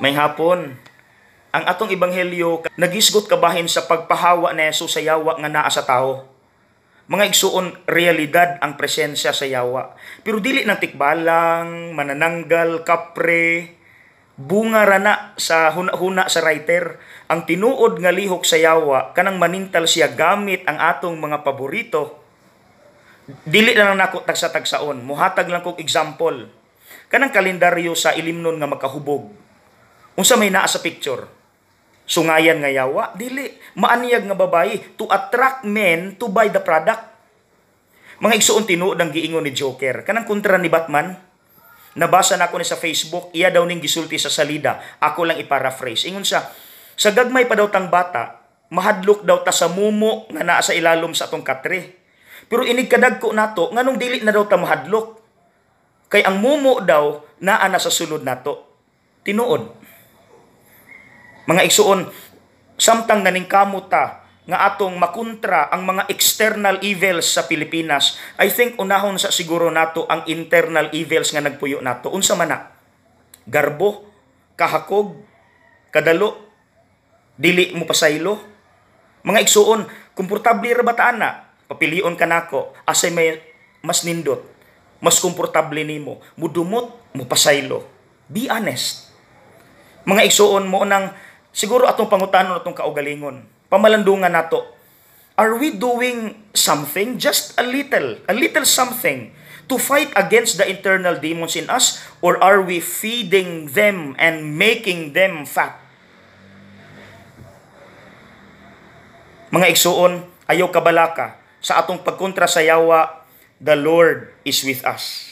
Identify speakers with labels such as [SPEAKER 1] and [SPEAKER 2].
[SPEAKER 1] May hapon, ang atong ebanghelyo nagisgot kabahin sa pagpahawa ni Jesus sa yawa nga naa sa tao. Mga igsuon, realidad ang presensya sa yawa. Pero dili ng tikbalang, manananggal, kapre, bunga rana sa huna-huna sa writer. Ang tinuod nga lihok sa yawa, kanang manintal siya gamit ang atong mga paborito. Dili na lang nako tagsa-tagsaon. Muhatag lang kong example. Kanang kalendaryo sa ilimnon nga makahubog. Unsa may naa sa picture? Sungayan nga yawa? Dili. Maaniyag nga babayi to attract men to buy the product. Mga igsuon tinuod ang giingon ni Joker. Kanang kontra ni Batman. Nabasa na ako ni sa Facebook, iya daw ning gisulti sa salida. Ako lang i-paraphrase. Ingon siya, sa gagmay pa daw tang bata, mahadlok daw ta sa mumo nga naa sa ilalom sa atong katre. Pero inigkadagko nato, nganong dili na daw ta mahadlok. Kay ang mumo daw naa na sa sulod nato. Tinuod. Mga igsuon, samtang naningkamot ta nga atong makontra ang mga external evils sa Pilipinas, I think unahon sa siguro nato ang internal evils nga nagpuyo nato. Unsa man na? Garbo, kahakog, kadalo, dili mo pasaylo. Mga igsuon, komportable ra ba ta ana? Papilion ka nako, asay may mas nindot, mas komportable nimo, mudumot, mo pasaylo. Be honest. Mga igsuon mo nang siguro atong pangutanon atong kaugalingon. Pamalandungan nato. Are we doing something, just a little something to fight against the internal demons in us, or are we feeding them and making them fat? Mga igsuon, ayaw kabalaka sa atong pagkontra sa yawa, the Lord is with us.